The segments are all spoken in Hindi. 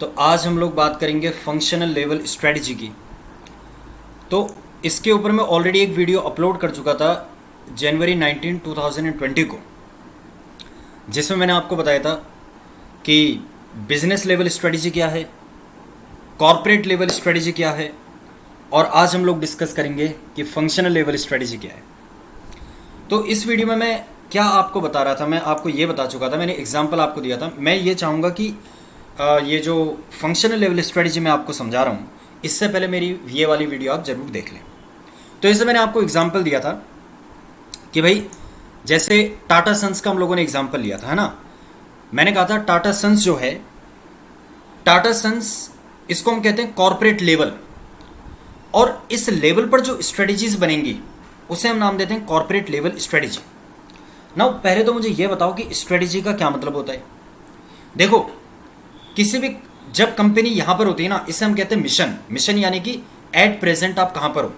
तो आज हम लोग बात करेंगे फंक्शनल लेवल स्ट्रेटजी की। तो इसके ऊपर मैं ऑलरेडी एक वीडियो अपलोड कर चुका था जनवरी 19 2020 को, जिसमें मैंने आपको बताया था कि बिजनेस लेवल स्ट्रेटजी क्या है, कॉरपोरेट लेवल स्ट्रेटजी क्या है, और आज हम लोग डिस्कस करेंगे कि फंक्शनल लेवल स्ट्रेटजी क्या है। तो इस वीडियो में मैं क्या आपको बता रहा था, मैं आपको ये बता चुका था, मैंने एग्जांपल आपको दिया था। मैं ये चाहूँगा कि ये जो फंक्शनल लेवल स्ट्रेटजी मैं आपको समझा रहा हूँ, इससे पहले मेरी ये वाली वीडियो आप ज़रूर देख लें। तो इससे मैंने आपको एग्जांपल दिया था कि भाई जैसे टाटा सन्स का हम लोगों ने एग्जांपल लिया था, है ना। मैंने कहा था टाटा सन्स जो है, टाटा सन्स इसको हम कहते हैं कॉरपोरेट लेवल, और इस लेवल पर जो स्ट्रेटजीज बनेंगी उसे हम नाम देते हैं कॉरपोरेट लेवल स्ट्रेटजी। नाउ पहले तो मुझे ये बताओ कि स्ट्रेटजी का क्या मतलब होता है। देखो, किसी भी जब कंपनी यहां पर होती है ना, इसे हम कहते हैं मिशन। मिशन यानी कि एट प्रेजेंट आप कहां पर हो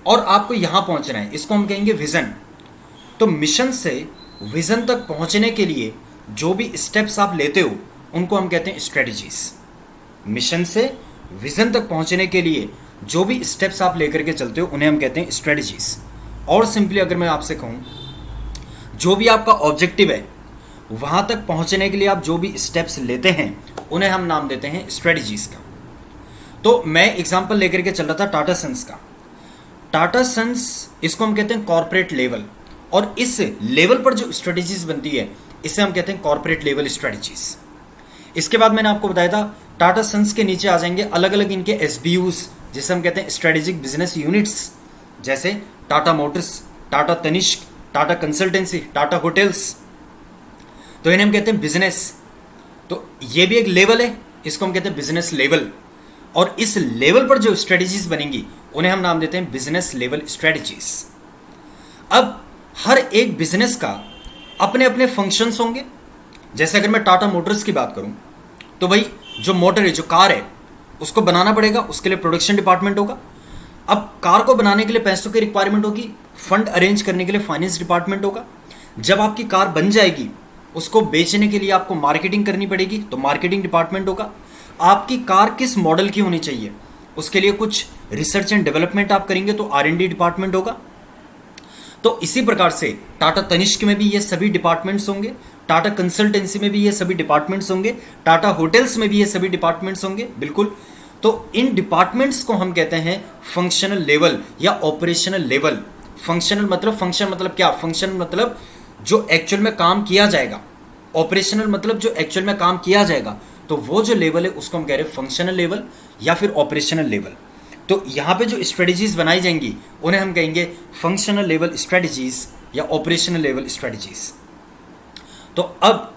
और आपको यहां पहुंचना है, इसको हम कहेंगे विजन। तो मिशन से विजन तक पहुंचने के लिए जो भी स्टेप्स आप लेते हो उनको हम कहते हैं स्ट्रेटजीज। मिशन से विजन तक पहुंचने के लिए जो भी स्टेप्स आप लेकर के चलते हो उन्हें हम कहते हैं स्ट्रेटजीज। और सिंपली अगर मैं आपसे कहूं, जो भी आपका ऑब्जेक्टिव है वहां तक पहुंचने के लिए आप जो भी स्टेप्स लेते हैं उन्हें हम नाम देते हैं स्ट्रेटजीज का। तो मैं एग्जांपल लेकर के चल रहा था टाटा सन्स का। टाटा सन्स इसको हम कहते हैं कॉरपोरेट लेवल, और इस लेवल पर जो स्ट्रेटजीज बनती है इसे हम कहते हैं कॉरपोरेट लेवल स्ट्रेटजीज। इसके बाद मैंने आपको बताया था टाटा सन्स के नीचे आ जाएंगे अलग अलग इनके एसबीयूज, जिसे हम कहते हैं स्ट्रेटेजिक बिजनेस यूनिट्स, जैसे Tata motors, Tata Tanishq, Tata consultancy, Tata hotels. तो इन्हें हम कहते हैं बिजनेस। तो ये भी एक लेवल है, इसको हम कहते हैं बिजनेस लेवल, और इस लेवल पर जो स्ट्रेटजीज बनेंगी उन्हें हम नाम देते हैं बिजनेस लेवल स्ट्रेटजीज। अब हर एक बिजनेस का अपने अपने फंक्शंस होंगे। जैसे अगर मैं टाटा मोटर्स की बात करूं, तो भाई जो मोटर है, जो कार है, उसको बनाना पड़ेगा, उसके लिए प्रोडक्शन डिपार्टमेंट होगा। अब कार को बनाने के लिए पैसों की रिक्वायरमेंट होगी, फंड अरेंज करने के लिए फाइनेंस डिपार्टमेंट होगा। जब आपकी कार बन जाएगी, उसको बेचने के लिए आपको मार्केटिंग करनी पड़ेगी, तो मार्केटिंग डिपार्टमेंट होगा। आपकी कार किस मॉडल की होनी चाहिए, उसके लिए कुछ रिसर्च एंड डेवलपमेंट आप करेंगे, तो R&D डिपार्टमेंट होगा। तो इसी प्रकार से टाटा तनिष्क में भी ये सभी डिपार्टमेंट्स होंगे, टाटा कंसल्टेंसी में भी ये सभी डिपार्टमेंट्स होंगे, टाटा होटल्स में भी ये सभी डिपार्टमेंट्स होंगे। बिल्कुल। तो इन डिपार्टमेंट्स को हम कहते हैं फंक्शनल लेवल या ऑपरेशनल लेवल। फंक्शन मतलब क्या? फंक्शन मतलब जो एक्चुअल में काम किया जाएगा, ऑपरेशनल मतलब जो एक्चुअल में काम किया जाएगा। तो वो जो लेवल है उसको हम कह रहे हैं फंक्शनल लेवल या फिर ऑपरेशनल लेवल। तो यहाँ पे जो स्ट्रेटजीज बनाई जाएंगी उन्हें हम कहेंगे फंक्शनल लेवल स्ट्रेटजीज या ऑपरेशनल लेवल स्ट्रेटजीज। तो अब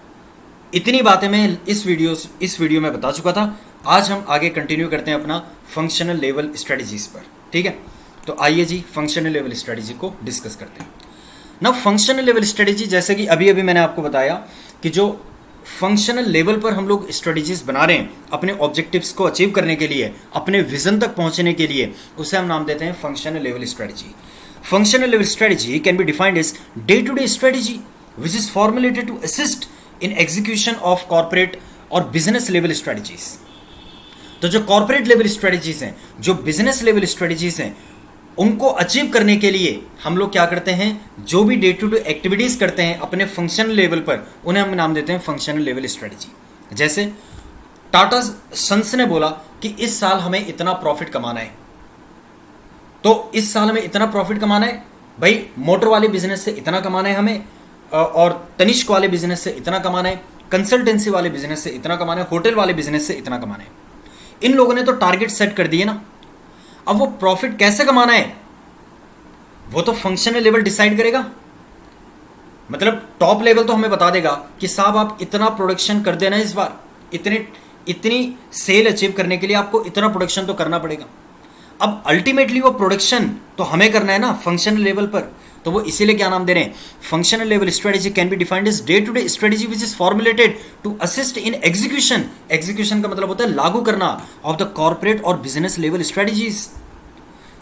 इतनी बातें मैं इस वीडियो में बता चुका था। आज हम आगे कंटिन्यू करते हैं अपना फंक्शनल लेवल स्ट्रेटजीज पर, ठीक है। तो आइए जी फंक्शनल लेवल स्ट्रेटजी को डिस्कस करते हैं। ना फंक्शनल लेवल स्ट्रेटजी, जैसे कि अभी मैंने आपको बताया कि जो फंक्शनल लेवल पर हम लोग स्ट्रेटजीज बना रहे हैं अपने ऑब्जेक्टिव्स को अचीव करने के लिए, अपने विजन तक पहुंचने के लिए, उसे हम नाम देते हैं functional level strategy. Functional level strategy can be defined as day to day strategy which is formulated to assist in execution of corporate और business level strategies। तो जो corporate level strategies हैं, जो business level strategies हैं, उनको अचीव करने के लिए हम लोग क्या करते हैं, जो भी डे टू डे एक्टिविटीज करते हैं अपने फंक्शनल लेवल पर, उन्हें हम नाम देते हैं फंक्शनल लेवल स्ट्रेटजी। जैसे टाटा सन्स ने बोला कि इस साल हमें इतना प्रॉफिट कमाना है, तो इस साल हमें इतना प्रॉफिट कमाना है, भाई मोटर वाले बिजनेस से इतना कमाना है हमें, और तनिष्क वाले बिजनेस से इतना कमाना है, कंसल्टेंसी वाले बिजनेस से इतना कमाना है, होटल वाले बिजनेस से इतना कमाना है। इन लोगों ने तो टारगेट सेट कर दिए ना। अब वो प्रॉफिट कैसे कमाना है वो तो फंक्शनल लेवल डिसाइड करेगा। मतलब टॉप लेवल तो हमें बता देगा कि साहब आप इतना प्रोडक्शन कर देना इस बार, इतनी सेल अचीव करने के लिए आपको इतना प्रोडक्शन तो करना पड़ेगा। अब अल्टीमेटली वो प्रोडक्शन तो हमें करना है ना फंक्शनल लेवल पर, तो वो इसीलिए क्या नाम दे रहे हैं, functional level strategy can be defined as day to day strategy which is formulated to assist in execution. Execution का मतलब होता है लागू करना ऑफ द कॉर्पोरेट और बिजनेस लेवल स्ट्रेटजीज।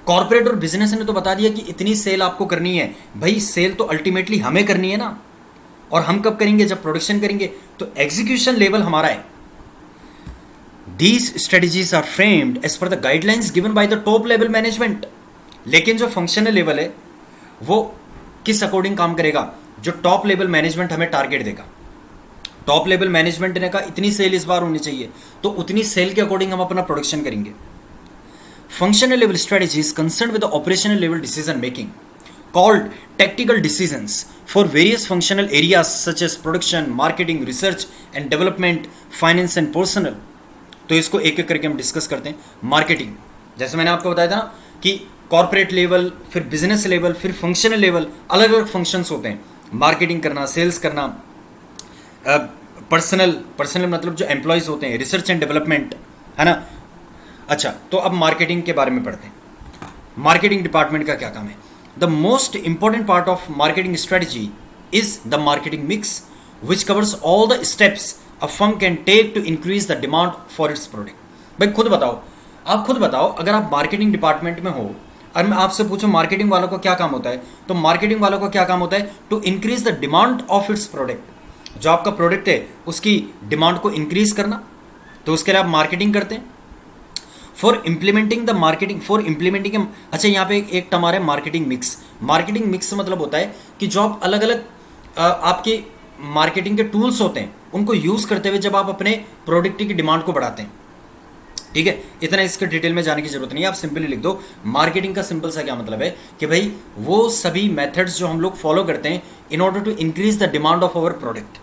कॉर्पोरेट और बिजनेस ने तो बता दिया कि इतनी सेल आपको करनी है, भाई सेल तो अल्टीमेटली हमें करनी है ना, और हम कब करेंगे, जब प्रोडक्शन करेंगे। तो एग्जीक्यूशन लेवल हमारा है। These strategies are framed as per the guidelines given by the top level management. लेकिन जो फंक्शनल लेवल है वो किस अकॉर्डिंग काम करेगा? जो टॉप लेवल मैनेजमेंट हमें टारगेट देगा। टॉप लेवल मैनेजमेंट ने कहा इतनी सेल इस बार होनी चाहिए, तो उतनी सेल के अकॉर्डिंग हम अपना प्रोडक्शन करेंगे। Functional level strategy is concern with the operational level decision making called tactical decisions for various functional areas such as production, marketing, research and development, finance and personnel। तो इसको एक एक करके हम डिस्कस करते हैं। मार्केटिंग, जैसे मैंने आपको बताया था ना कि कॉर्पोरेट लेवल, फिर बिजनेस लेवल, फिर फंक्शनल लेवल, अलग अलग फंक्शंस होते हैं। मार्केटिंग करना, सेल्स करना, पर्सनल मतलब जो एम्प्लॉयज़ होते हैं, रिसर्च एंड डेवलपमेंट, है ना। अच्छा, तो अब मार्केटिंग के बारे में पढ़ते हैं। मार्केटिंग डिपार्टमेंट का क्या काम है? The most important part of marketing strategy is the marketing mix, which covers all the steps a firm can take to increase the demand for its product। भाई खुद बताओ, आप खुद बताओ, अगर आप मार्केटिंग डिपार्टमेंट में हो और मैं आपसे पूछूं मार्केटिंग वालों को क्या काम होता है, तो मार्केटिंग वालों को क्या काम होता है? To increase the demand of its product. जो आपका प्रोडक्ट है उसकी डिमांड को इंक्रीज करना, तो उसके लिए आप मार्केटिंग करते हैं। फॉर इम्प्लीमेंटिंग द मार्केटिंग, अच्छा यहाँ पे एक टर्म आ रहा है मार्केटिंग मिक्स। मार्केटिंग मिक्स मतलब होता है कि जो आप अलग अलग आपके मार्केटिंग के टूल्स होते हैं उनको यूज़ करते हुए जब आप अपने प्रोडक्ट की डिमांड को बढ़ाते हैं। ठीक है, इतना इसके डिटेल में जाने की जरूरत नहीं है, आप सिंपली लिख दो मार्केटिंग का सिंपल सा क्या मतलब है कि भाई वो सभी मेथड्स जो हम लोग फॉलो करते हैं in order to increase the demand of our product.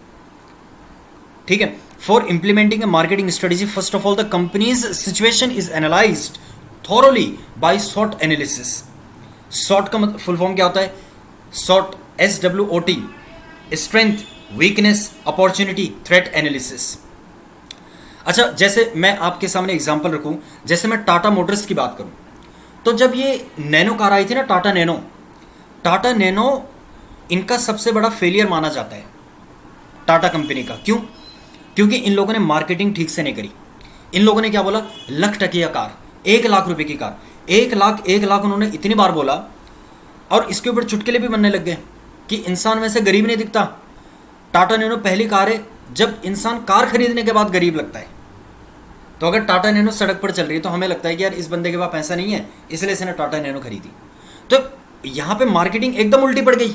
ठीक है, for implementing a marketing strategy first of all the company's situation is analysed thoroughly by SWOT analysis. SWOT का फुल फॉर्म क्या होता है? SWOT, SWOT, strength, weakness, opportunity, threat analysis. अच्छा, जैसे मैं आपके सामने एग्जांपल रखूं, जैसे मैं टाटा मोटर्स की बात करूं, तो जब ये नैनो कार आई थी ना, टाटा नैनो इनका सबसे बड़ा फेलियर माना जाता है टाटा कंपनी का। क्यों? क्योंकि इन लोगों ने मार्केटिंग ठीक से नहीं करी। इन लोगों ने क्या बोला? लख टकिया कार, 1 लाख रुपए की कार, 1 लाख उन्होंने इतनी बार बोला और इसके ऊपर चुटकुले भी बनने लग गए कि इंसान वैसे गरीब नहीं दिखता। टाटा नैनो पहली कार है जब इंसान कार खरीदने के बाद गरीब लगता है। तो अगर टाटा नैनो सड़क पर चल रही है तो हमें लगता है कि यार इस बंदे के पास पैसा नहीं है, इसलिए इसने टाटा नैनो खरीदी। तो यहां पे मार्केटिंग एकदम उल्टी पड़ गई।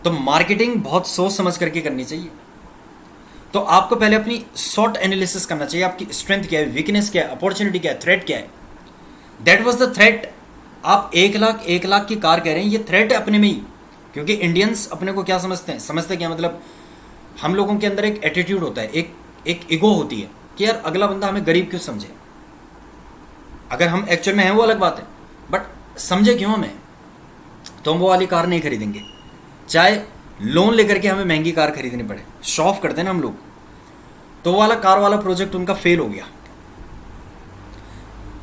तो मार्केटिंग बहुत सोच समझ करके करनी चाहिए। तो आपको पहले अपनी SWOT एनालिसिस करना चाहिए, आपकी स्ट्रेंथ क्या है, वीकनेस क्या है, अपॉर्चुनिटी क्या है, थ्रेट क्या है। That was the threat. आप 1 लाख की कार कह रहे हैं, ये थ्रेट है अपने में ही। क्योंकि इंडियंस अपने को क्या समझते क्या मतलब, हम लोगों के अंदर एक एटीट्यूड होता है, एक ईगो होती है कि यार अगला बंदा हमें गरीब क्यों समझे। अगर हम एक्चुअल में हैं वो अलग बात है, बट समझे क्यों हमें, तो हम वो वाली कार नहीं खरीदेंगे, चाहे लोन लेकर के हमें महंगी कार खरीदनी पड़े। शॉप करते हैं ना हम लोग, तो वाला कार वाला प्रोजेक्ट उनका फेल हो गया।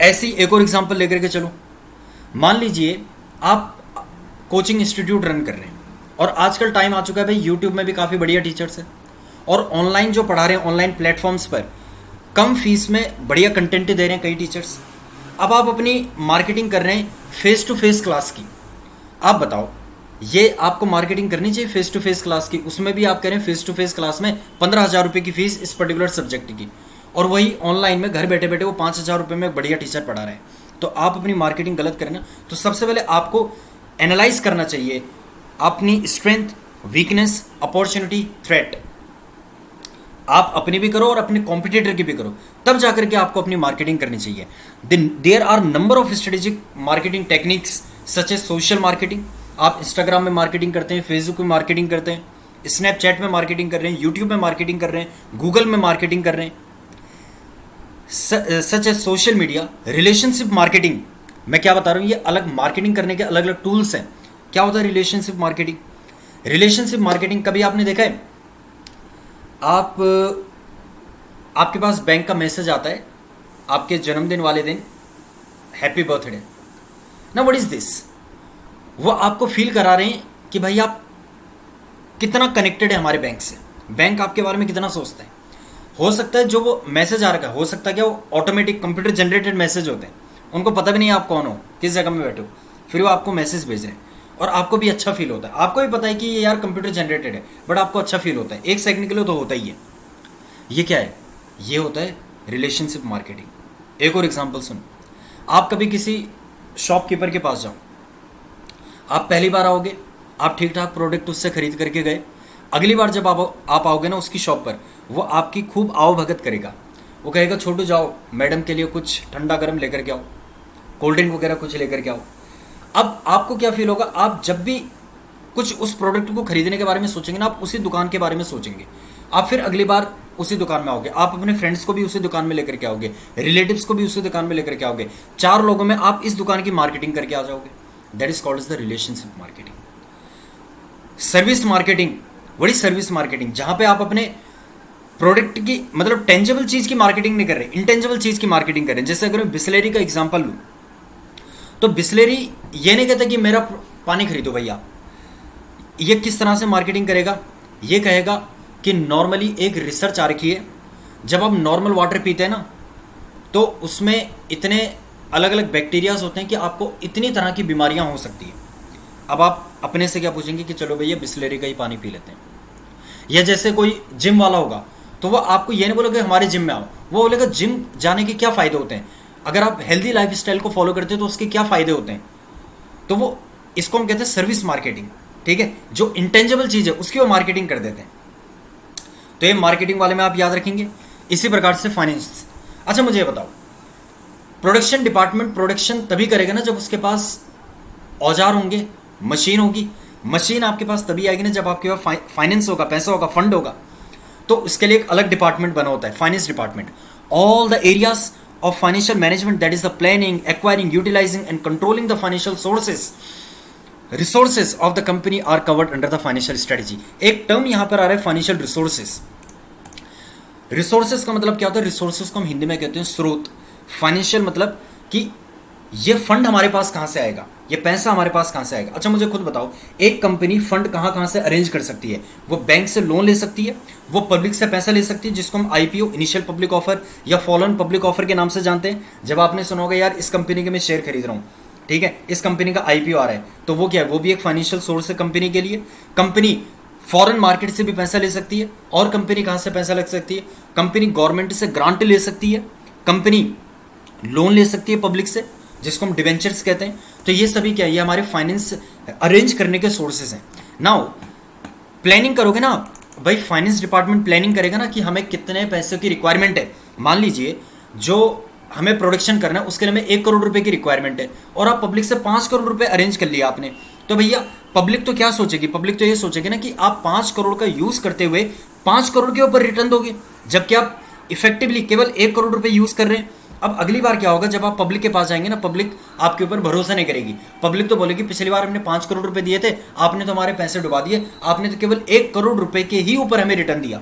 ऐसी एक और एग्जांपल लेकर के चलो। मान लीजिए आप कोचिंग इंस्टीट्यूट रन कर रहे हैं और आजकल टाइम आ चुका है भाई, यूट्यूब में भी काफ़ी बढ़िया टीचर्स हैं और ऑनलाइन जो पढ़ा रहे हैं ऑनलाइन प्लेटफॉर्म्स पर कम फीस में बढ़िया कंटेंट दे रहे हैं कई टीचर्स। अब आप अपनी मार्केटिंग कर रहे हैं फेस टू फेस क्लास की। आप बताओ, ये आपको मार्केटिंग करनी चाहिए फेस टू फेस क्लास की? उसमें भी आप कह रहे हैं फेस टू फेस क्लास में 15,000 रुपये की फीस इस पर्टिकुलर सब्जेक्ट की, और वही ऑनलाइन में घर बैठे बैठे वो 5,000 रुपये में बढ़िया टीचर पढ़ा रहे हैं। तो आप अपनी मार्केटिंग गलत करें ना। तो सबसे पहले आपको एनालाइज करना चाहिए अपनी स्ट्रेंथ, वीकनेस, अपॉर्चुनिटी, थ्रेट। आप अपनी भी करो और अपने कॉम्पिटिटर की भी करो, तब जाकर के आपको अपनी मार्केटिंग करनी चाहिए। There are number of strategic marketing techniques such as social marketing. आप इंस्टाग्राम में मार्केटिंग करते हैं, फेसबुक में मार्केटिंग करते हैं, स्नैपचैट में मार्केटिंग कर रहे हैं, यूट्यूब में मार्केटिंग कर रहे हैं, गूगल में मार्केटिंग कर रहे हैं, such as social media. Relationship marketing, मैं क्या बता रहा हूँ, ये अलग मार्केटिंग करने के अलग अलग टूल्स हैं। क्या होता है रिलेशनशिप मार्केटिंग? रिलेशनशिप मार्केटिंग कभी आपने देखा है? आपके पास बैंक का मैसेज आता है आपके जन्मदिन वाले दिन, हैप्पी बर्थडे ना, व्हाट इज दिस? वो आपको फील करा रहे हैं कि भाई आप कितना कनेक्टेड है हमारे बैंक से, बैंक आपके बारे में कितना सोचता है। हो सकता है जो वो मैसेज आ रखा है, हो सकता है क्या वो ऑटोमेटिक कंप्यूटर जनरेटेड मैसेज होते हैं, उनको पता भी नहीं है आप कौन हो, किस जगह में बैठे हो, फिर वो आपको मैसेज भेज रहे हैं और आपको भी अच्छा फील होता है। आपको भी पता है कि ये यार कंप्यूटर जनरेटेड है, बट आपको अच्छा फील होता है, 1 सेकंड के लिए तो होता ही है। ये क्या है? ये होता है रिलेशनशिप मार्केटिंग। एक और एग्जांपल सुन, आप कभी किसी शॉपकीपर के पास जाओ, आप पहली बार आओगे, आप ठीक ठाक प्रोडक्ट उससे खरीद करके गए, अगली बार जब आप आओगे ना उसकी शॉप पर, वो आपकी खूब आओ भगत करेगा। वो कहेगा छोटू जाओ मैडम के लिए कुछ ठंडा गर्म लेकर के आओ, कोल्ड ड्रिंक वगैरह कुछ लेकर के आओ। अब आपको क्या फील होगा, आप जब भी कुछ उस प्रोडक्ट को खरीदने के बारे में सोचेंगे ना, आप उसी दुकान के बारे में सोचेंगे, आप फिर अगली बार उसी दुकान में आओगे, आप अपने फ्रेंड्स को भी उसी दुकान में लेकर के आओगे, रिलेटिव्स को भी उसी दुकान में लेकर के आओगे, 4 लोगों में आप इस दुकान की मार्केटिंग करके आ जाओगे। That is called as the relationship marketing. Service marketing, बड़ी सर्विस मार्केटिंग, जहां पे आप अपने प्रोडक्ट की मतलब टेंजेबल चीज की मार्केटिंग नहीं कर रहे, इंटेंजेबल चीज की मार्केटिंग कर रहे हैं। जैसे अगर मैं बिस्लेरी का एग्जांपल लूं, तो बिस्लेरी ये नहीं कहता कि मेरा पानी खरीदो भैया, ये किस तरह से मार्केटिंग करेगा, ये कहेगा कि नॉर्मली एक रिसर्च आ रखी है, जब आप नॉर्मल वाटर पीते हैं ना तो उसमें इतने अलग अलग बैक्टीरियाज होते हैं कि आपको इतनी तरह की बीमारियां हो सकती हैं। अब आप अपने से क्या पूछेंगे कि चलो भैया बिस्लेरी का ही पानी पी लेते हैं। या जैसे कोई जिम वाला होगा तो वो आपको ये नहीं बोलेगा हमारे जिम में आओ, वो बोलेगा जिम जाने के क्या फ़ायदे होते हैं, अगर आप हेल्दी लाइफ स्टाइल को फॉलो करते हो तो उसके क्या फ़ायदे होते हैं। तो वो इसको हम कहते हैं सर्विस मार्केटिंग, ठीक है। जो इंटेंजेबल चीज़ है उसकी वो मार्केटिंग कर देते हैं। तो ये मार्केटिंग वाले में आप याद रखेंगे। इसी प्रकार से फाइनेंस। अच्छा मुझे ये बताओ, प्रोडक्शन डिपार्टमेंट प्रोडक्शन तभी करेगा ना जब उसके पास औजार होंगे, मशीन होगी। मशीन आपके पास तभी आएगी ना जब आपके पास फाइनेंस होगा, पैसा होगा, फंड होगा। तो उसके लिए एक अलग डिपार्टमेंट बना होता है, finance department. All the areas of financial management, that is the planning, acquiring, utilising and controlling the financial sources resources of the company are covered under the financial strategy. एक टर्म यहां पर आ रहा है फाइनेंशियल रिसोर्सेज। रिसोर्सेज का मतलब क्या होता है, रिसोर्सेज को हम हिंदी में कहते हैं स्रोत। फाइनेंशियल मतलब कि ये फंड हमारे पास कहां से आएगा, ये पैसा हमारे पास कहां से आएगा। अच्छा मुझे खुद बताओ, एक कंपनी फंड कहां कहां से अरेंज कर सकती है। वो बैंक से लोन ले सकती है, वो पब्लिक से पैसा ले सकती है, जिसको हम आईपीओ, इनिशियल पब्लिक ऑफर या फॉलोअन पब्लिक ऑफर के नाम से जानते हैं। जब आपने सुना होगा यार इस कंपनी के मैं शेयर खरीद रहा हूं, ठीक है, इस कंपनी का आईपीओ आ रहा है, तो वो क्या है, वो भी एक फाइनेंशियल सोर्स है कंपनी के लिए। कंपनी फॉरेन मार्केट से भी पैसा ले सकती है, और कंपनी कहां से पैसा लग सकती है, कंपनी गवर्नमेंट से ग्रांट ले सकती है, कंपनी लोन ले सकती है पब्लिक से, जिसको हम डिवेंचर्स कहते हैं। तो ये सभी क्या है, ये हमारे फाइनेंस अरेंज करने के सोर्सेज हैं। नाउ प्लानिंग करोगे ना आप, भाई फाइनेंस डिपार्टमेंट प्लानिंग करेगा ना कि हमें कितने पैसे की रिक्वायरमेंट है। मान लीजिए जो हमें प्रोडक्शन करना है उसके लिए हमें 1 करोड़ रुपए की रिक्वायरमेंट है, और आप पब्लिक से 5 करोड़ रुपए अरेंज कर लिया आपने, तो भैया पब्लिक तो क्या सोचेगी, पब्लिक तो ये सोचेगी ना कि आप 5 करोड़ का यूज करते हुए 5 करोड़ के ऊपर रिटर्न दोगे, जबकि आप इफेक्टिवली केवल 1 करोड़ रुपए यूज कर रहे हैं। अब अगली बार क्या होगा, जब आप पब्लिक के पास जाएंगे ना, पब्लिक आपके ऊपर भरोसा नहीं करेगी। पब्लिक तो बोलेगी पिछली बार हमने 5 करोड़ रुपए दिए थे, आपने तो हमारे पैसे डुबा दिए, आपने तो केवल 1 करोड़ रुपए के ही ऊपर हमें रिटर्न दिया।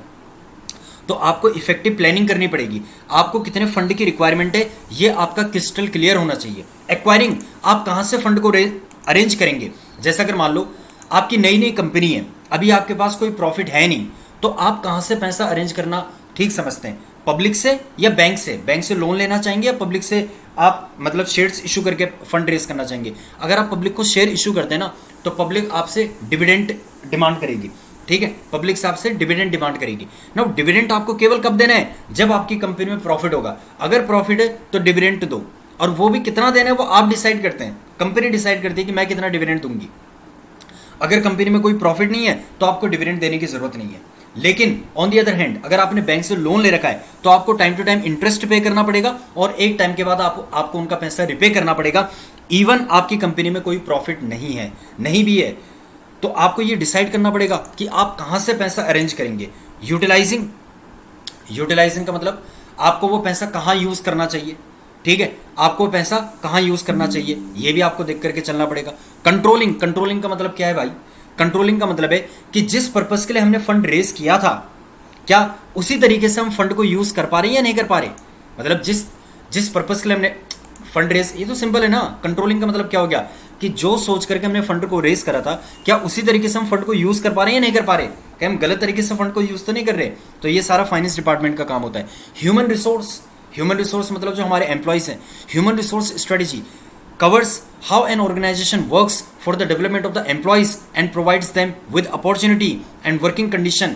तो आपको इफेक्टिव प्लानिंग करनी पड़ेगी, आपको कितने फंड की रिक्वायरमेंट है ये आपका क्रिस्टल क्लियर होना चाहिए। एक्वायरिंग, आप कहां से फंड को अरेंज करेंगे। जैसे अगर मान लो आपकी नई नई कंपनी है, अभी आपके पास कोई प्रॉफिट है नहीं, तो आप कहां से पैसा अरेंज करना ठीक समझते हैं, पब्लिक से या बैंक से। बैंक से लोन लेना चाहेंगे या पब्लिक से आप मतलब शेयर्स इशू करके फंड रेज करना चाहेंगे। अगर आप पब्लिक को शेयर इशू करते हैं ना, तो पब्लिक आपसे डिविडेंड डिमांड करेगी, ठीक है, पब्लिक से आपसे डिविडेंड डिमांड करेगी ना। डिविडेंड आपको केवल कब देना है, जब आपकी कंपनी में प्रॉफिट होगा। अगर प्रॉफिट है तो डिविडेंड दो, और वो भी कितना देना है वो आप डिसाइड करते हैं, कंपनी डिसाइड करती है कि मैं कितना डिविडेंड दूंगी। अगर कंपनी में कोई प्रॉफिट नहीं है तो आपको डिविडेंड देने की जरूरत नहीं है। लेकिन ऑन दी अदर हैंड, अगर आपने बैंक से लोन ले रखा है तो आपको टाइम टू टाइम इंटरेस्ट पे करना पड़ेगा, और एक टाइम के बाद आपको उनका पैसा रिपे करना पड़ेगा। इवन आपकी कंपनी में कोई प्रॉफिट नहीं है, नहीं भी है, तो आपको ये डिसाइड करना पड़ेगा कि आप कहां से पैसा अरेंज करेंगे। यूटिलाइजिंग, यूटिलाइजिंग का मतलब आपको वो पैसा कहां यूज करना चाहिए, ठीक है, आपको पैसा कहां यूज करना चाहिए ये भी आपको देख करके चलना पड़ेगा। कंट्रोलिंग, कंट्रोलिंग का मतलब क्या है भाई, कंट्रोलिंग का मतलब है कि जिस पर्पस के लिए हमने फंड रेज किया था, क्या उसी तरीके से हम फंड को यूज कर पा रहे हैं या नहीं कर पा रहे। मतलब जिस पर्पस के लिए हमने फंड रेज, ये तो सिंपल है ना। कंट्रोलिंग का मतलब क्या हो गया कि जो सोच करके हमने फंड को रेज करा था, क्या उसी तरीके से हम फंड को यूज कर पा रहे हैं या नहीं कर पा रहे, क्या हम गलत तरीके से फंड को यूज तो नहीं कर रहे। तो ये सारा फाइनेंस डिपार्टमेंट का काम होता है। ह्यूमन रिसोर्स, ह्यूमन रिसोर्स मतलब जो हमारे एम्प्लॉयज हैं। Human resource strategy covers how an organization works for the development of the employees and provides them with opportunity and working condition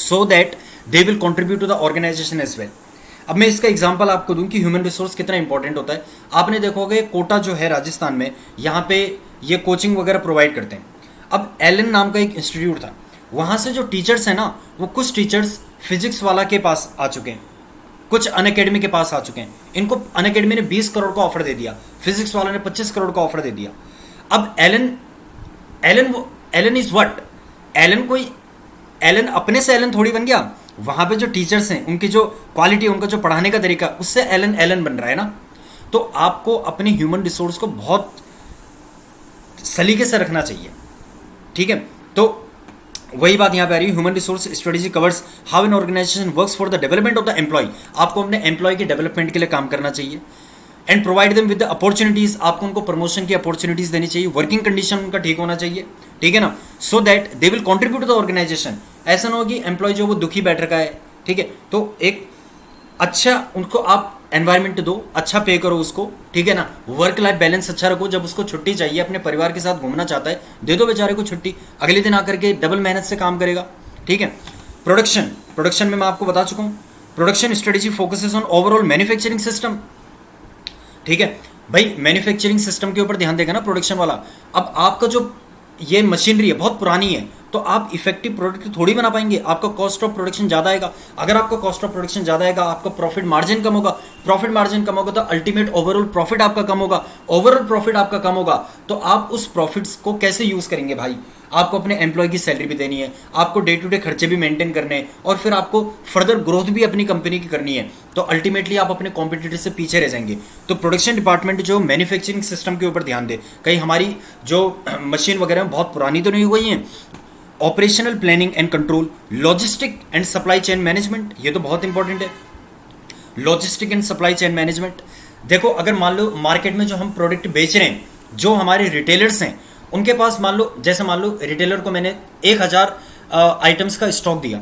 so that they will contribute to the organization as well. अब मैं इसका एग्जांपल आपको दूं कि ह्यूमन रिसोर्स कितना इंपॉर्टेंट होता है। आपने देखोगे कोटा जो है राजस्थान में, यहाँ पे ये कोचिंग वगैरह प्रोवाइड करते हैं। अब एलन नाम का एक इंस्टीट्यूट था, वहाँ से जो टीचर्स हैं ना, वो कुछ टीचर्स फिजिक्स वाला के पास आ चुके हैं, कुछ अनअकैडमी के पास आ चुके हैं। इनको अनअकैडमी ने 20 करोड़ का ऑफर दे दिया, फिजिक्स वाले ने 25 करोड़ का ऑफर दे दिया। अब एलन इज व्हाट? एलन अपने से एलन थोड़ी बन गया। वहां पे जो टीचर्स हैं, उनकी जो क्वालिटी, उनका जो पढ़ाने का तरीका, उससे एलन बन रहा है ना। तो आपको अपने ह्यूमन रिसोर्स को बहुत सलीके से रखना चाहिए, ठीक है। तो वही बात यहाँ पे आ रही है, human resource strategy covers how an organisation works for the development of the employ. आपको अपने एम्प्लॉय के डेवलपमेंट के लिए काम करना चाहिए। And provide them with the opportunities, आपको उनको प्रमोशन की अपॉर्चुनिटीज देनी चाहिए। वर्किंग कंडीशन उनका ठीक होना चाहिए, ठीक है ना, so that they will contribute to the organisation. ऐसा ना हो कि एम्प्लॉय जो वो दुखी बैठ रखा है, ठीक है। तो एक अच्छा उनको आप एनवायरनमेंट दो, अच्छा पे करो उसको, ठीक है ना। वर्क लाइफ बैलेंस अच्छा रखो। जब उसको छुट्टी चाहिए, अपने परिवार के साथ घूमना चाहता है, दे दो बेचारे को छुट्टी, अगले दिन आकर के डबल मेहनत से काम करेगा, ठीक है। प्रोडक्शन में मैं आपको बता चुका हूँ, production strategy focuses on overall manufacturing system, ठीक है भाई। मैन्युफैक्चरिंग सिस्टम के ऊपर ध्यान देगा ना प्रोडक्शन वाला। अब आपका जो ये मशीनरी है बहुत पुरानी है, तो आप इफेक्टिव प्रोडक्ट थोड़ी बना पाएंगे। आपका कॉस्ट ऑफ प्रोडक्शन ज़्यादा आएगा। अगर आपका कॉस्ट ऑफ प्रोडक्शन ज़्यादा आएगा, आपका प्रॉफिट मार्जिन कम होगा। प्रॉफिट मार्जिन कम होगा तो अल्टीमेट ओवरऑल प्रॉफिट आपका कम होगा। ओवरऑल प्रॉफिट आपका कम होगा तो आप उस प्रॉफिट्स को कैसे यूज़ करेंगे भाई? आपको अपने एम्प्लॉय की सैलरी भी देनी है, आपको डे टू डे खर्चे भी मेंटेन करने हैं, और फिर आपको फर्दर ग्रोथ भी अपनी कंपनी की करनी है। तो अल्टीमेटली आप अपने कॉम्पिटिटर से पीछे रह जाएंगे। तो प्रोडक्शन डिपार्टमेंट जो मैन्युफैक्चरिंग सिस्टम के ऊपर ध्यान दे, कहीं हमारी जो मशीन वगैरह बहुत पुरानी तो नहीं हो गई हैं। Operational planning and control, logistic and supply chain management, ये तो बहुत इंपॉर्टेंट है। Logistic and supply chain management, देखो अगर मान लो मार्केट में जो हम प्रोडक्ट बेच रहे हैं, जो हमारे रिटेलर्स हैं, उनके पास मान लो रिटेलर को मैंने 1000 आइटम्स का स्टॉक दिया।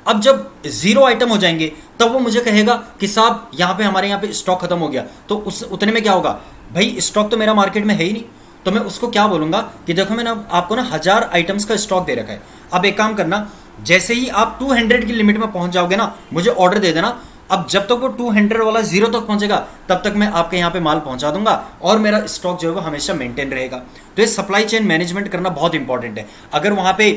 अब जब 0 आइटम हो जाएंगे तब वो मुझे कहेगा कि साहब हमारे यहाँ पे स्टॉक खत्म हो गया। तो उस उतने में क्या होगा भाई, स्टॉक तो मेरा मार्केट में है ही नहीं। तो मैं उसको क्या बोलूंगा कि देखो मैंने आपको ना 1000 आइटम्स का स्टॉक दे रखा है। अब एक काम करना, जैसे ही आप 200 की लिमिट में पहुंच जाओगे ना, मुझे ऑर्डर दे देना। अब जब तक वो 200 वाला 0 तक पहुंचेगा तब तक मैं आपके यहाँ पे माल पहुंचा दूंगा और मेरा स्टॉक जो है वो हमेशा मेंटेन रहेगा। तो ये सप्लाई चेन मैनेजमेंट करना बहुत इंपॉर्टेंट है। अगर वहां पे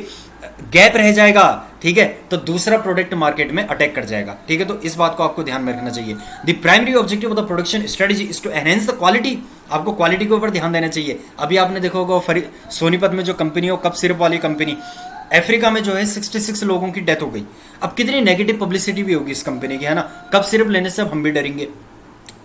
गैप रह जाएगा, ठीक है, तो दूसरा प्रोडक्ट मार्केट में अटैक कर जाएगा, ठीक है। तो इस बात को आपको ध्यान में रखना चाहिए। The primary objective of the production strategy is to enhance the quality. आपको क्वालिटी के ऊपर ध्यान देना चाहिए। अभी आपने देखा होगा सोनीपत में जो कंपनी हो, कप सिरप वाली कंपनी, अफ्रीका में जो है 66 लोगों की डेथ हो गई। अब कितनी नेगेटिव पब्लिसिटी भी होगी इस कंपनी की, है ना। कप सिरप लेने से अब हम भी डरेंगे।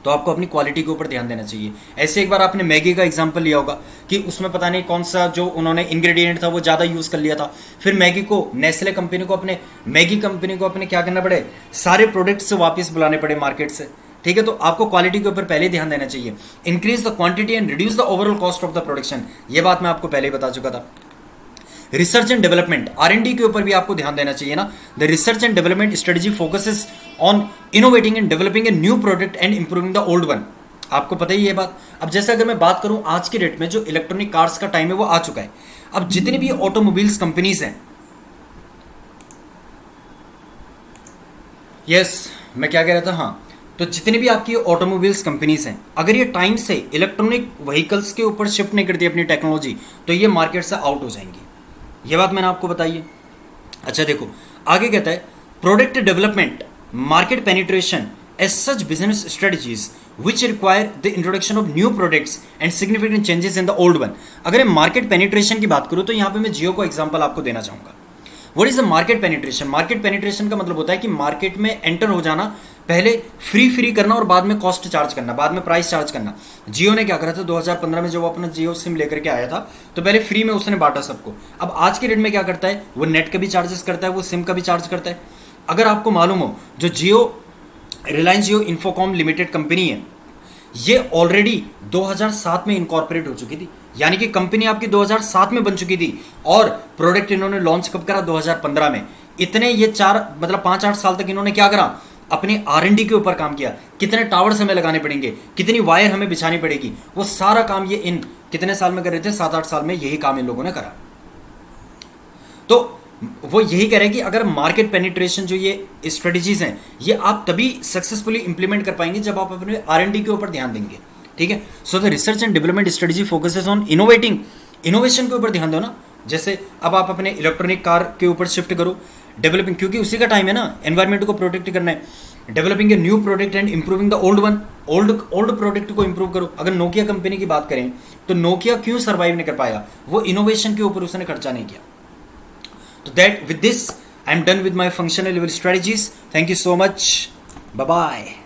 तो आपको अपनी क्वालिटी के ऊपर ध्यान देना चाहिए। ऐसे एक बार आपने मैगी का एग्जांपल लिया होगा कि उसमें पता नहीं कौन सा जो उन्होंने इंग्रेडिएंट था वो ज़्यादा यूज़ कर लिया था। फिर मैगी को, नेस्ले कंपनी को, मैगी कंपनी को अपने क्या करना पड़े, सारे प्रोडक्ट्स से वापस बुलाने पड़े मार्केट से, ठीक है। तो आपको क्वालिटी के ऊपर पहले ध्यान देना चाहिए। Increase the quantity and reduce the overall cost of the production, ये बात मैं आपको पहले ही बता चुका था। रिसर्च एंड डेवलपमेंट, R&D के ऊपर भी आपको ध्यान देना चाहिए ना। The research and development strategy focuses on innovating and developing a new product and improving the old one. आपको पता ही ये बात। अब जैसे अगर मैं बात करूं आज की डेट में जो इलेक्ट्रॉनिक कार्स का टाइम है वो आ चुका है। अब जितनी भी ऑटोमोबाइल्स कंपनीज हैं, मैं क्या कह रहा था, हाँ, तो जितनी भी आपकी ऑटोमोबाइल्स कंपनीज हैं, अगर ये टाइम से इलेक्ट्रॉनिक व्हीकल्स के ऊपर शिफ्ट नहीं करती अपनी टेक्नोलॉजी, तो ये मार्केट से आउट हो जाएंगी। ये बात मैंने आपको बताई है। अच्छा देखो आगे कहता है, product development, market penetration as such business strategies which require the introduction of new products and significant changes in the old one. अगर मैं मार्केट पेनिट्रेशन की बात करूं तो यहाँ पे मैं जियो को एग्जांपल आपको देना चाहूंगा। What is the market penetration? Market penetration का मतलब होता है कि मार्केट में एंटर हो जाना, पहले फ्री करना और बाद में कॉस्ट चार्ज करना, बाद में प्राइस चार्ज करना। जियो ने क्या करा था 2015 में, जब वो अपना जियो सिम लेकर के आया था तो पहले फ्री में उसने बांटा सबको। अब आज के रेट में क्या करता है, वो नेट का भी चार्जेस करता है, वो सिम का भी चार्ज करता है। अगर आपको मालूम हो, जो जियो, रिलायंस जियो इन्फोकॉम लिमिटेड कंपनी है, ये ऑलरेडी 2007 में इनकॉर्पोरेट हो चुकी थी। यानी कि कंपनी आपकी 2007 में बन चुकी थी और प्रोडक्ट इन्होंने लॉन्च कब करा, 2015 में। इतने ये 5-8 साल तक इन्होंने क्या करा, अपने R&D के ऊपर काम किया। कितने टावर्स हमें लगाने पड़ेंगे, कितनी वायर हमें बिछानी पड़ेगी, वो सारा काम ये इन कितने साल में कर रहे थे, 7-8 साल में यही काम इन लोगों ने करा। तो वो यही कह रहे हैं कि अगर मार्केट पेनिट्रेशन जो ये स्ट्रेटजीज हैं ये आप तभी सक्सेसफुली इंप्लीमेंट कर पाएंगे जब आप अपने R&D के ऊपर ध्यान देंगे, ठीक है। So the research and development strategy focuses on innovating, innovation के ऊपर ध्यान दो ना। जैसे अब आप अपने इलेक्ट्रॉनिक कार के ऊपर शिफ्ट करो, डेवलपिंग, क्योंकि उसी का टाइम है ना, एनवायरमेंट को प्रोटेक्ट करना है। Developing a new product and improving the old one, old product को इंप्रूव करो। अगर नोकिया कंपनी की बात करें तो नोकिया क्यों सर्वाइव नहीं कर पाया, वो इनोवेशन के ऊपर उसने खर्चा नहीं किया। तो that with this I am done with my functional level strategies. Thank you so much, bye bye.